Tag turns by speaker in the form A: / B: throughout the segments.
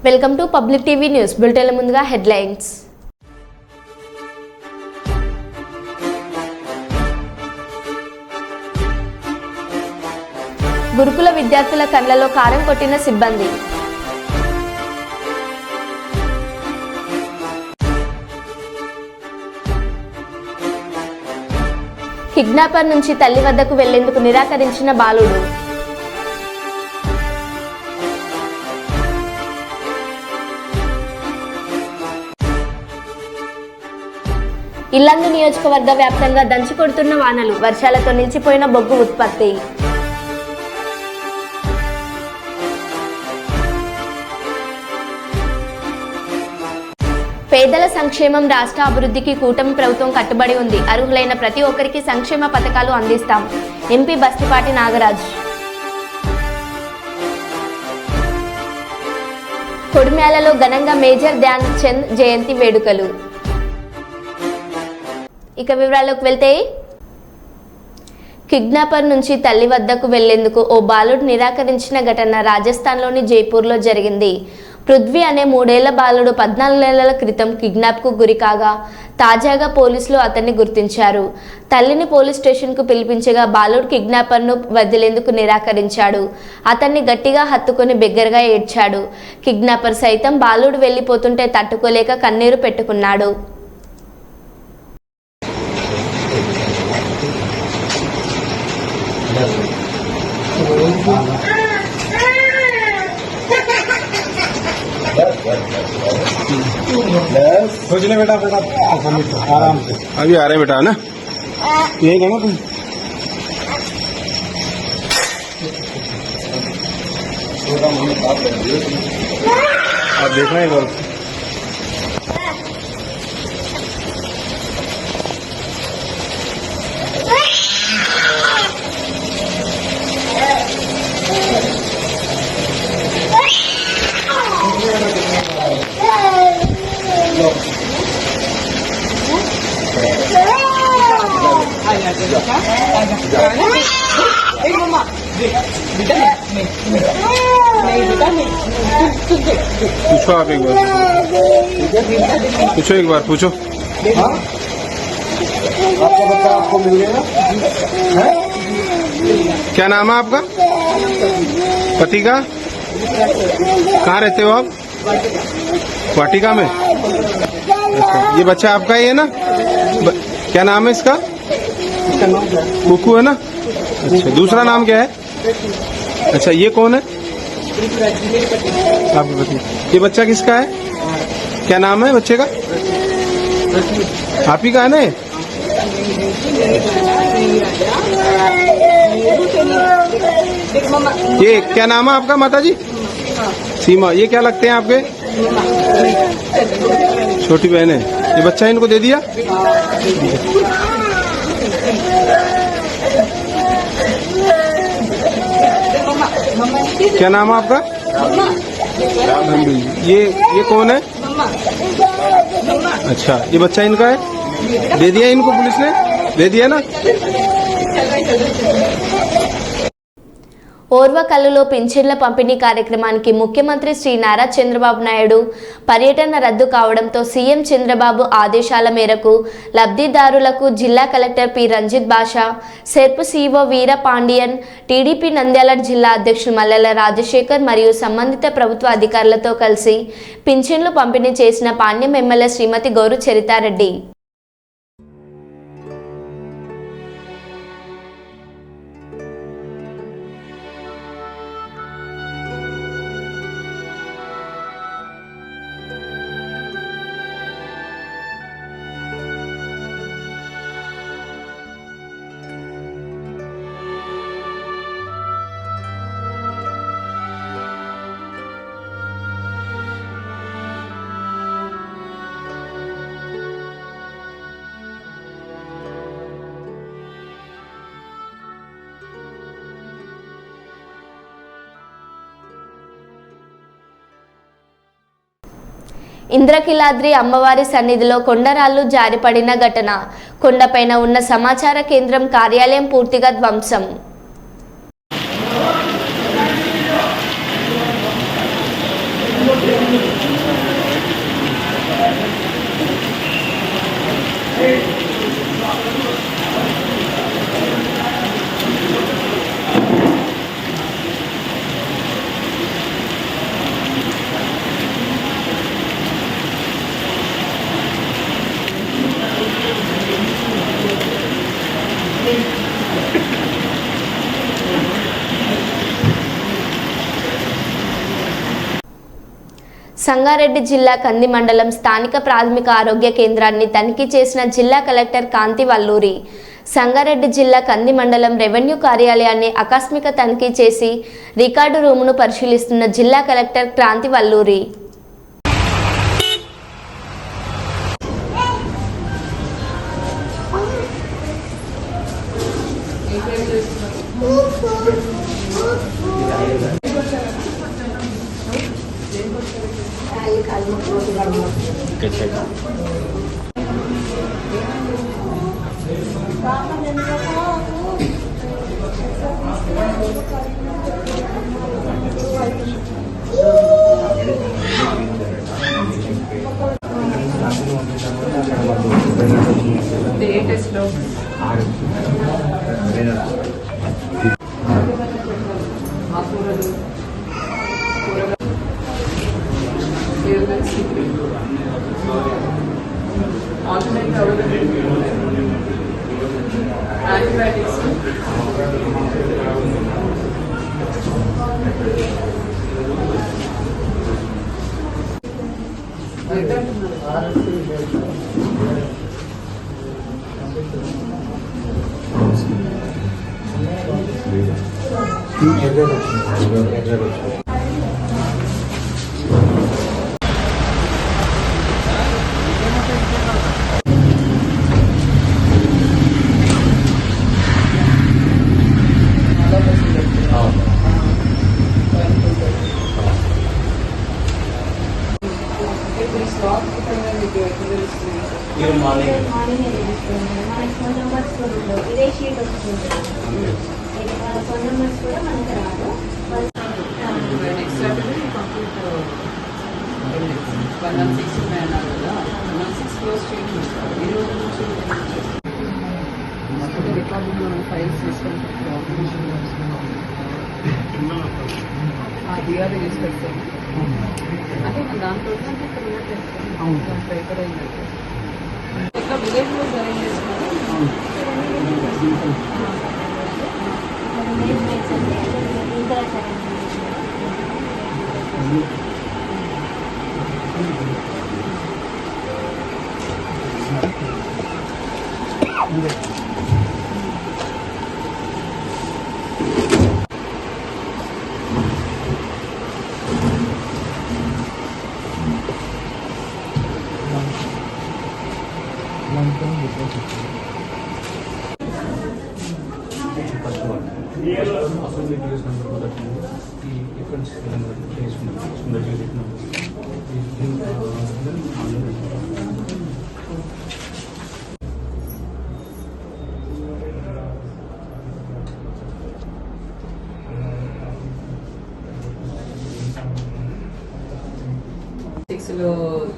A: Welcome to public TV news bulletin. ముందుగా headlines. గురుకుల విద్యార్థుల కళ్ళలో కారం కొట్టిన సిబ్బంది. కిడ్నాపర్ నుంచి తల్లి వద్దకు వెళ్లేందుకు నిరాకరించిన బాలుడు. ఇల్లందు నియోజకవర్గ వ్యాప్తంగా దంచి కొడుతున్న వానలు, వర్షాలతో నిలిచిపోయిన బొగ్గు ఉత్పత్తి. పేదల సంక్షేమం, రాష్ట్ర అభివృద్ధికి కూటమి ప్రభుత్వం కట్టుబడి ఉంది. అర్హులైన ప్రతి ఒక్కరికి సంక్షేమ పథకాలు అందిస్తాం. ఎంపీ బస్తిపాటి నాగరాజ్. కొడిమ్యాలలో ఘనంగా మేజర్ ధ్యాన్ చంద్ జయంతి వేడుకలు. ఇక వివరాల్లోకి వెళ్తే, కిడ్నాపర్ నుంచి తల్లి వద్దకు వెళ్లేందుకు ఓ బాలుడు నిరాకరించిన ఘటన రాజస్థాన్లోని జైపూర్లో జరిగింది. పృథ్వీ అనే 3 ఏళ్ల బాలుడు 14 నెలల క్రితం కిడ్నాప్కు గురి కాగా తాజాగా పోలీసులు అతన్ని గుర్తించారు. తల్లిని పోలీస్ స్టేషన్కు పిలిపించగా బాలుడు కిడ్నాపర్ను వదిలేందుకు నిరాకరించాడు. అతన్ని గట్టిగా హత్తుకొని బిగ్గరగా ఏడ్చాడు. కిడ్నాపర్ సైతం బాలుడు వెళ్లిపోతుంటే తట్టుకోలేక కన్నీరు పెట్టుకున్నాడు.
B: सोचने बेटा बेटा आराम से
C: अभी आ रहे हैं बेटा, है ना?
B: यही करना तुम। आप देखना एक बार।
C: पूछो आप एक बार, पूछो एक बार, पूछो।
B: हाँ? आपका बच्चा आपको मिल गया ना?
C: क्या नाम है आपका? पति का? कहाँ रहते हो आप? वाटिका में। अच्छा, ये बच्चा आपका ही है ना? क्या नाम है इसका? कुकू है ना? अच्छा, दूसरा नाम क्या है? अच्छा, ये कौन है? आपके पति। ये बच्चा किसका है? क्या नाम है बच्चे का? आप ही का है ना? ये क्या नाम है आपका माता जी? सीमा। ये क्या लगते हैं आपके? छोटी बहन है। ये बच्चा इनको दे दिया? क्या नाम है आपका? ये कौन है? अच्छा, ये बच्चा इनका है? दे दिया इनको पुलिस ने? दे दिया ना?
A: ఓర్వకల్లులో పింఛన్ల పంపిణీ కార్యక్రమానికి ముఖ్యమంత్రి శ్రీ నారా చంద్రబాబు నాయుడు పర్యటన రద్దు కావడంతో సీఎం చంద్రబాబు ఆదేశాల మేరకు లబ్ధిదారులకు జిల్లా కలెక్టర్ పి రంజిత్ బాషా, సెర్ప్ సీఓ వీర పాండియన్, టీడీపీ నంద్యాల జిల్లా అధ్యక్షులు మల్లెల రాజశేఖర్ మరియు సంబంధిత ప్రభుత్వ అధికారులతో కలిసి పింఛన్లు పంపిణీ చేసిన పాణ్యం ఎమ్మెల్యే శ్రీమతి గౌరు చరితారెడ్డి. ఇంద్రకిలాద్రి అమ్మవారి సన్నిధిలో కొండరాళ్లు జారిపడిన ఘటన. కొండపైన ఉన్న సమాచార కేంద్రం కార్యాలయం పూర్తిగా ధ్వంసం. సంగారెడ్డి జిల్లా కంది మండలం స్థానిక ప్రాథమిక ఆరోగ్య కేంద్రాన్ని తనిఖీ చేసిన జిల్లా కలెక్టర్ కాంతి వల్లూరి. సంగారెడ్డి జిల్లా కంది మండలం రెవెన్యూ కార్యాలయాన్ని ఆకస్మిక తనిఖీ చేసి రికార్డు రూమును పరిశీలిస్తున్న జిల్లా కలెక్టర్ కాంతి వల్లూరి.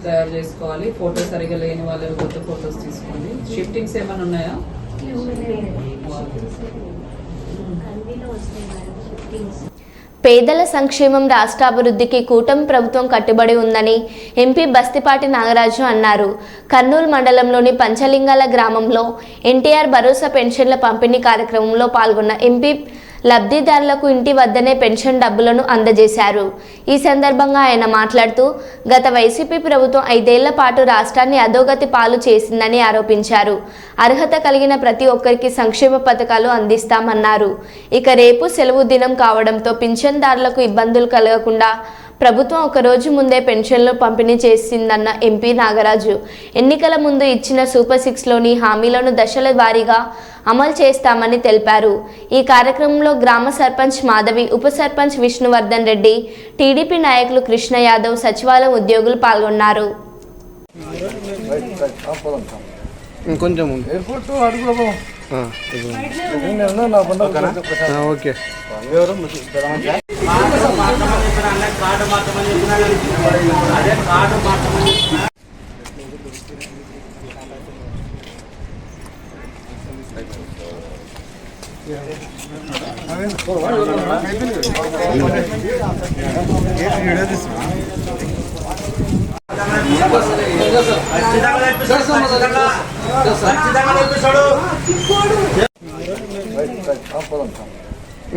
D: తయారు చేసుకోవాలి. ఫోటో సరిగా లేని వాళ్ళు కొత్త ఫోటోస్ తీసుకోండి. షిఫ్టింగ్స్ ఏమైనా ఉన్నాయా?
A: పేదల సంక్షేమం రాష్ట్ర అభివృద్ధికి కూటమి ప్రభుత్వం కట్టుబడి ఉందని ఎంపీ బస్తిపాటి నాగరాజు అన్నారు. కర్నూలు మండలంలోని పంచలింగాల గ్రామంలో ఎన్టీఆర్ భరోసా పెన్షన్ల పంపిణీ కార్యక్రమంలో పాల్గొన్న ఎంపీ లబ్ధిదారులకు ఇంటి వద్దనే పెన్షన్ డబ్బులను అందజేశారు. ఈ సందర్భంగా ఆయన మాట్లాడుతూ గత వైసీపీ ప్రభుత్వం 5 ఏళ్ల పాటు రాష్ట్రాన్ని అధోగతి పాలు చేసిందని ఆరోపించారు. అర్హత కలిగిన ప్రతి ఒక్కరికి సంక్షేమ పథకాలు అందిస్తామన్నారు. ఇక రేపు సెలవు దినం కావడంతో పింఛన్దారులకు ఇబ్బందులు కలగకుండా ప్రభుత్వం 1 రోజు ముందే పెన్షన్లు పంపిణీ చేసిందన్న ఎంపీ నాగరాజు ఎన్నికల ముందు ఇచ్చిన సూపర్ 6లోని హామీలను దశల వారీగా అమలు చేస్తామని తెలిపారు. ఈ కార్యక్రమంలో గ్రామ సర్పంచ్ మాధవి, ఉప సర్పంచ్ విష్ణువర్ధన్ రెడ్డి, టీడీపీ నాయకులు కృష్ణ యాదవ్, సచివాలయం ఉద్యోగులు పాల్గొన్నారు.
C: ఓకే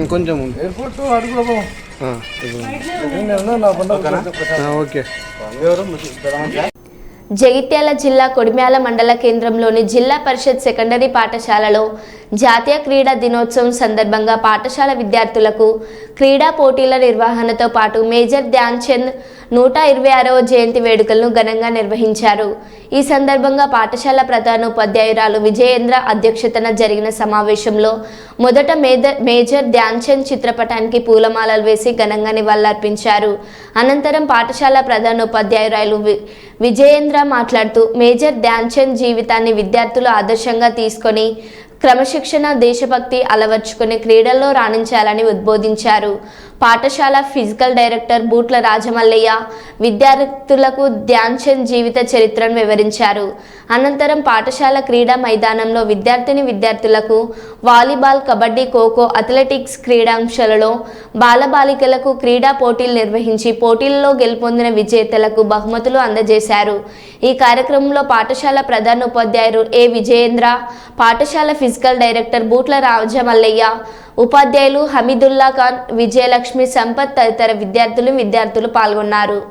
C: ఇంకొంచెం
B: ఎయిర్పోర్ట్ అడుగు
C: ఓకే.
A: జగిత్యాల జిల్లా కొడిమ్యాల మండల కేంద్రంలోని జిల్లా పరిషత్ సెకండరీ పాఠశాలలో జాతీయ క్రీడా దినోత్సవం సందర్భంగా పాఠశాల విద్యార్థులకు క్రీడా పోటీల నిర్వహణతో పాటు మేజర్ ధ్యాన్ చంద్ 126వ జయంతి వేడుకలను ఘనంగా నిర్వహించారు. ఈ సందర్భంగా పాఠశాల ప్రధానోపాధ్యాయురాలు విజయేంద్ర అధ్యక్షతన జరిగిన సమావేశంలో మొదట మేజర్ ధ్యాన్ చంద్ చిత్రపటానికి పూలమాలలు వేసి ఘనంగా నివాళులర్పించారు. అనంతరం పాఠశాల ప్రధానోపాధ్యాయురాలు విజయేంద్ర మాట్లాడుతూ మేజర్ ధ్యాన్ చంద్ జీవితాన్ని విద్యార్థులు ఆదర్శంగా తీసుకొని క్రమశిక్షణ, దేశభక్తి అలవర్చుకుని క్రీడల్లో రాణించాలని ఉద్బోధించారు. పాఠశాల ఫిజికల్ డైరెక్టర్ బూట్ల రాజమల్లయ్య విద్యార్థులకు ధ్యాన్ చంద్ జీవిత చరిత్రను వివరించారు. అనంతరం పాఠశాల క్రీడా మైదానంలో విద్యార్థులకు వాలీబాల్, కబడ్డీ, ఖోఖో, అథ్లెటిక్స్ క్రీడాంశాలలో బాలబాలికలకు క్రీడా పోటీలు నిర్వహించి పోటీలలో గెలుపొందిన విజేతలకు బహుమతులు అందజేశారు. ఈ కార్యక్రమంలో పాఠశాల ప్రధానోపాధ్యాయులు ఏ విజయేంద్ర, పాఠశాల ఫిజికల్ డైరెక్టర్ బూట్ల రాజమల్లయ్య, ఉపాధ్యాయులు హమీదుల్లా ఖాన్, విజయలక్ష్మి, సంపత్ తదితర విద్యార్థులు పాల్గొన్నారు.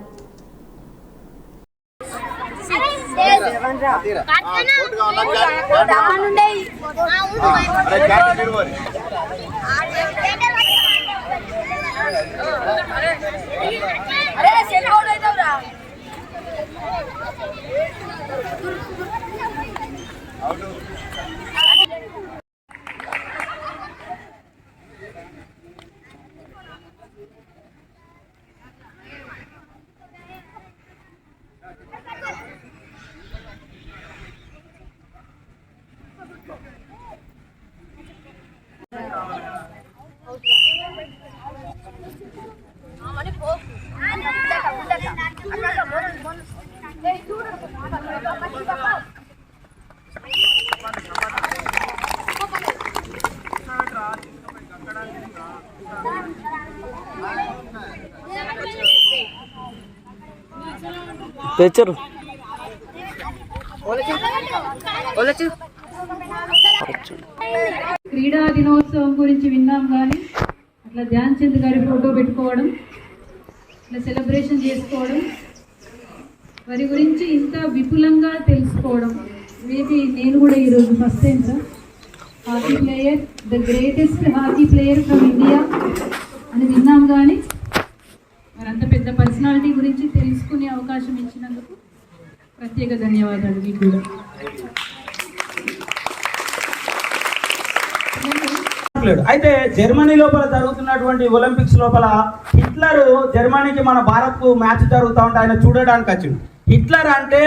E: తెచ్చరు
F: క్రీడా దినోత్సవం గురించి విన్నాం కానీ అట్లా ధ్యాన్ చంద్ గారి ఫోటో పెట్టుకోవడం, ఇట్లా సెలబ్రేషన్ చేసుకోవడం, వారి గురించి ఇంత విపులంగా తెలుసుకోవడం, మేబీ నేను కూడా ఈరోజు first time sir hockey player, the greatest hockey player from India అని విన్నాం కానీ మరి అంత పెద్ద పర్సనాలిటీ గురించి తెలుసుకునే అవకాశం ఇచ్చినందుకు ప్రత్యేక ధన్యవాదాలు మీకు కూడా.
E: అయితే జర్మనీ లోపల జరుగుతున్నటువంటి ఒలింపిక్స్ లోపల హిట్లర్ జర్మనీకి మన భారత్కు మ్యాచ్ జరుగుతూ ఉంటే ఆయన చూడడానికి వచ్చింది. హిట్లర్ అంటే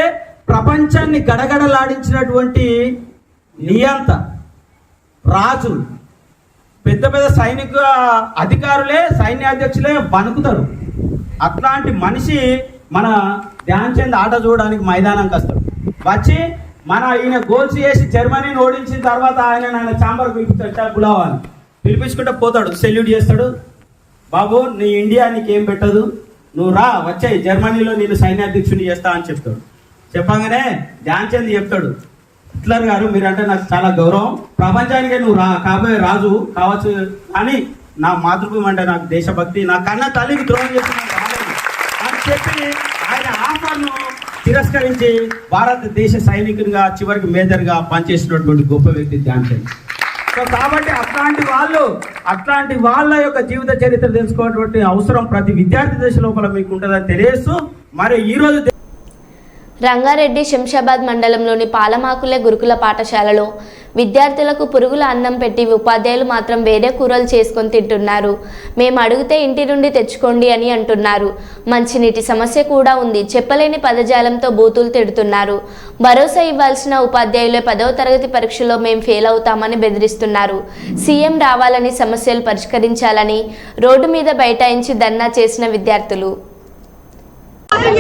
E: ప్రపంచాన్ని గడగడలాడించినటువంటి నియంత రాజు, పెద్ద పెద్ద సైనిక అధికారులే, సైన్యాధ్యక్షులే వణుకుతారు. అట్లాంటి మనిషి మన ధ్యాన్ చంద్ ఆట చూడడానికి మైదానంకి వస్తాడు. వచ్చి ఈయన గోల్స్ చేసి జర్మనీని ఓడించిన తర్వాత ఆయన ఛాంబర్ పిలిపిస్తాడు, గులావాని పిలిపించుకుంటే పోతాడు, సెల్యూట్ చేస్తాడు. బాబు నీ ఇండియా నీకేం పెట్టదు, నువ్వు రా, వచ్చాయి జర్మనీలో నేను సైన్యాధ్యక్షుని చేస్తా అని చెప్తాడు. చెప్పగానే ధ్యాన్ చంద్ చెప్తాడు, హిట్లర్ గారు మీరంటే నాకు చాలా గౌరవం, ప్రపంచానికే నువ్వు కాబోయే రాజు కావచ్చు, కానీ నా మాతృభూమి అంటే నాకు దేశభక్తి, నా కన్న తల్లికి ద్రోహం చేసిన అని చెప్పి ఆయన ఆఫర్ను తిరస్కరించి భారతదేశ సైనికునిగా చివరికి మేజర్గా పనిచేసినటువంటి గొప్ప వ్యక్తి ధ్యాన్ చంద్. సో కాబట్టి అట్లాంటి వాళ్ళ యొక్క జీవిత చరిత్ర తెలుసుకోవాల్సినటువంటి అవసరం ప్రతి విద్యార్థి దశ లోపల మీకు ఉంటుందని తెలియజేస్తూ మరి ఈరోజు
A: రంగారెడ్డి శంషాబాద్ మండలంలోని పాలమాకులే గురుకుల పాఠశాలలో విద్యార్థులకు పురుగుల అన్నం పెట్టి ఉపాధ్యాయులు మాత్రం వేరే కూరలు చేసుకొని తింటున్నారు. మేము అడిగితే ఇంటి నుండి తెచ్చుకోండి అని అంటున్నారు. మంచినీటి సమస్య కూడా ఉంది. చెప్పలేని పదజాలంతో బూతులు తిడుతున్నారు. భరోసా ఇవ్వాల్సిన ఉపాధ్యాయులే 10వ తరగతి పరీక్షలో మేము ఫెయిల్ అవుతామని బెదిరిస్తున్నారు. సీఎం రావాలని, సమస్యలు పరిష్కరించాలని రోడ్డు మీద బైఠాయించి ధర్నా చేసిన విద్యార్థులు.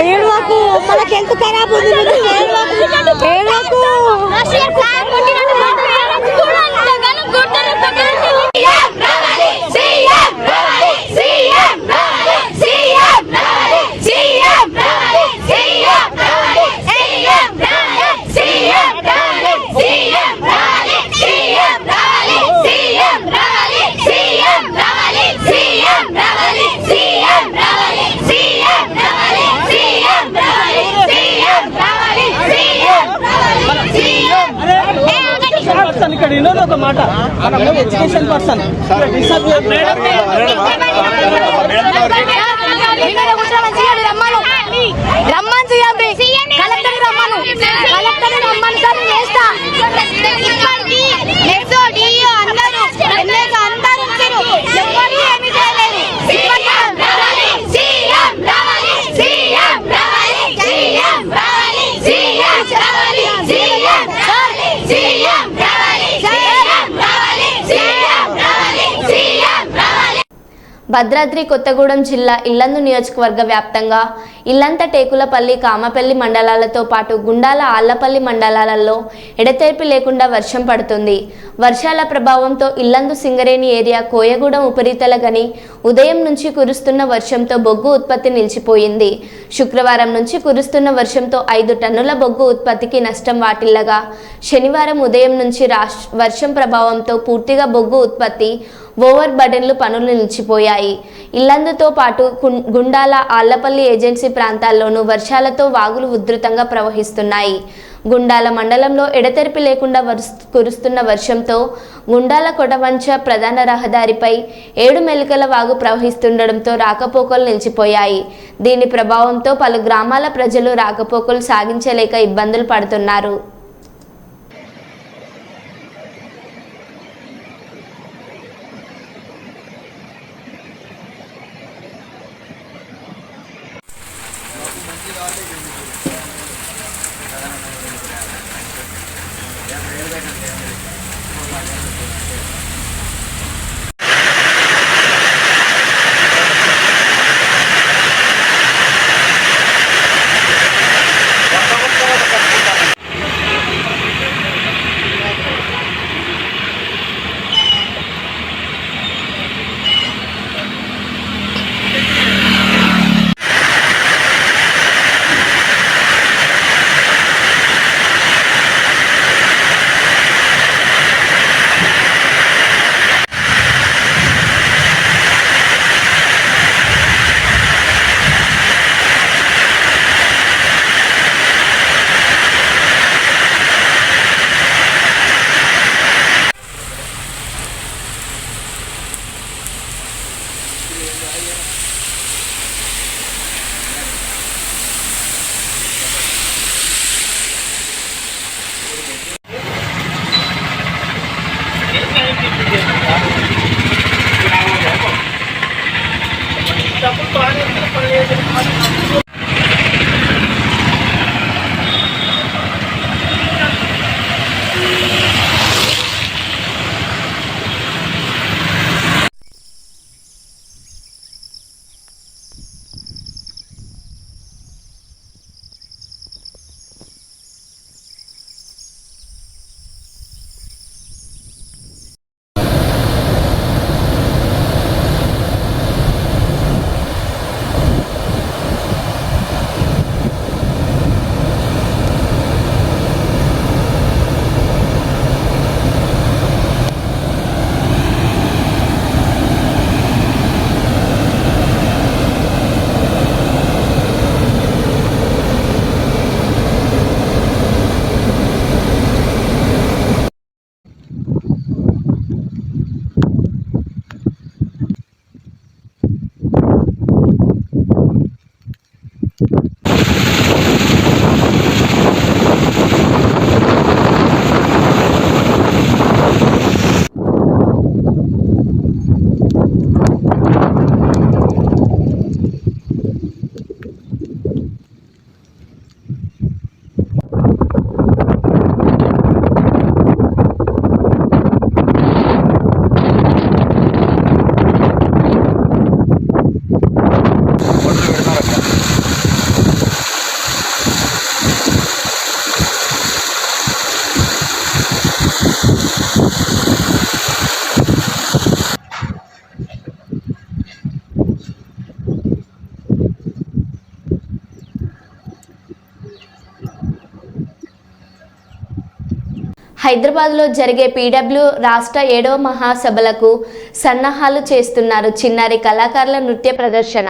G: ఏడవకు, మనకి ఎంత ఖరాబ్ ఉంది. ఏడవకు ఇక్కడ వినోదు ఒక మాట ఎడ్యుకేషన్ పర్సన్
A: భద్రాద్రి కొత్తగూడెం జిల్లా ఇల్లందు నియోజకవర్గ వ్యాప్తంగా ఇల్లంత టేకులపల్లి కామపల్లి మండలాలతో పాటు గుండాల ఆళ్లపల్లి మండలాలలో ఎడతెరిపి లేకుండా వర్షం పడుతుంది. వర్షాల ప్రభావంతో ఇల్లందు సింగరేణి ఏరియా కోయగూడెం ఉపరితల గని ఉదయం నుంచి కురుస్తున్న వర్షంతో బొగ్గు ఉత్పత్తి నిలిచిపోయింది. శుక్రవారం నుంచి కురుస్తున్న వర్షంతో 5 టన్నుల బొగ్గు ఉత్పత్తికి నష్టం వాటిల్లగా శనివారం ఉదయం నుంచి వర్షం ప్రభావంతో పూర్తిగా బొగ్గు ఉత్పత్తి ఓవర్ బర్డెన్లు పనులు నిలిచిపోయాయి. ఇల్లందుతో పాటు గుండాల ఆళ్లపల్లి ఏజెన్సీ ప్రాంతాల్లోనూ వర్షాలతో వాగులు ఉధృతంగా ప్రవహిస్తున్నాయి. గుండాల మండలంలో ఎడతెరిపి లేకుండా కురుస్తున్న వర్షంతో గుండాల కొటవంచ ప్రధాన రహదారిపై 7 మెలికల వాగు ప్రవహిస్తుండటంతో రాకపోకలు నిలిచిపోయాయి. దీని ప్రభావంతో పలు గ్రామాల ప్రజలు రాకపోకలు సాగించలేక ఇబ్బందులు పడుతున్నారు. హైదరాబాద్లో జరిగే పీడబ్ల్యూ రాష్ట్ర 7వ మహాసభలకు సన్నాహాలు చేస్తున్నారు. చిన్నారి కళాకారుల నృత్య ప్రదర్శన.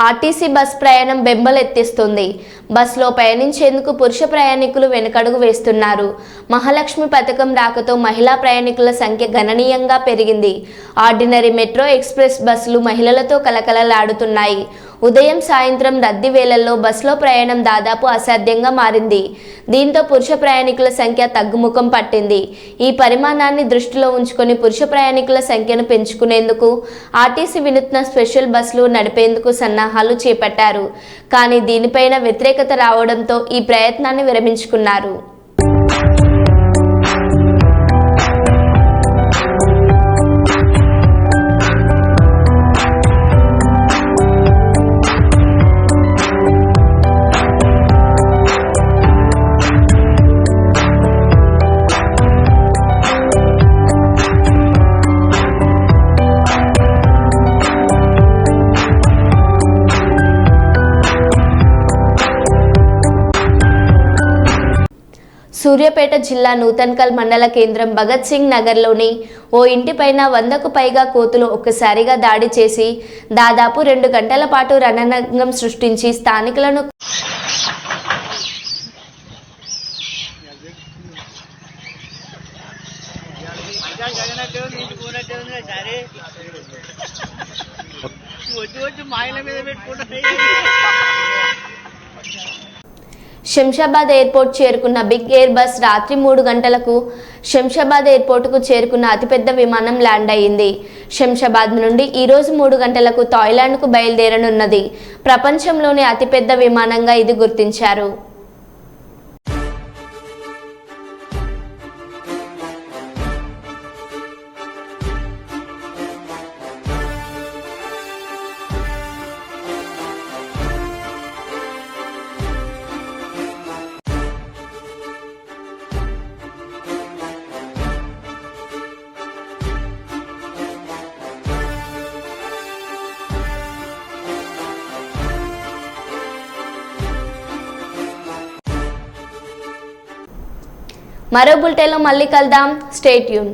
A: ఆర్టీసీ బస్ ప్రయాణం బెంబలెత్తిస్తుంది. బస్సులో పయనించేందుకు పురుష ప్రయాణికులు వెనుకడుగు వేస్తున్నారు. మహాలక్ష్మి పథకం రాకతో మహిళా ప్రయాణికుల సంఖ్య గణనీయంగా పెరిగింది. ఆర్డినరీ మెట్రో ఎక్స్ప్రెస్ బస్సులు మహిళలతో కలకలలాడుతున్నాయి. ఉదయం సాయంత్రం రద్దీ వేళల్లో బస్సులో ప్రయాణం దాదాపు అసాధ్యంగా మారింది. దీంతో పురుష ప్రయాణికుల సంఖ్య తగ్గుముఖం పట్టింది. ఈ పరిమాణాన్ని దృష్టిలో ఉంచుకొని పురుష ప్రయాణికుల సంఖ్యను పెంచుకునేందుకు ఆర్టీసీ వినూత్న స్పెషల్ బస్సులు నడిపేందుకు సన్నాహాలు చేపట్టారు. కానీ దీనిపైన వ్యతిరేకత రావడంతో ఈ ప్రయత్నాన్ని విరమించుకున్నారు. సూర్యాపేట జిల్లా నూతన్కల్ మండల కేంద్రం భగత్ సింగ్ నగర్లోని ఓ ఇంటిపైన 100కు పైగా కోతులు ఒక్కసారిగా దాడి చేసి దాదాపు 2 గంటల పాటు రణరంగం సృష్టించి స్థానికులను శంషాబాద్ ఎయిర్పోర్ట్ చేరుకున్న బిగ్ ఎయిర్ బస్ రాత్రి 3 గంటలకు శంషాబాద్ ఎయిర్పోర్టుకు చేరుకున్న అతిపెద్ద విమానం ల్యాండ్ అయింది. శంషాబాద్ నుండి ఈరోజు 3 గంటలకు థాయిలాండ్కు బయలుదేరనున్నది. ప్రపంచంలోని అతిపెద్ద విమానంగా ఇది గుర్తించారు. మరో బులెటిన్లో మళ్ళీ కలుద్దాం. Stay tune.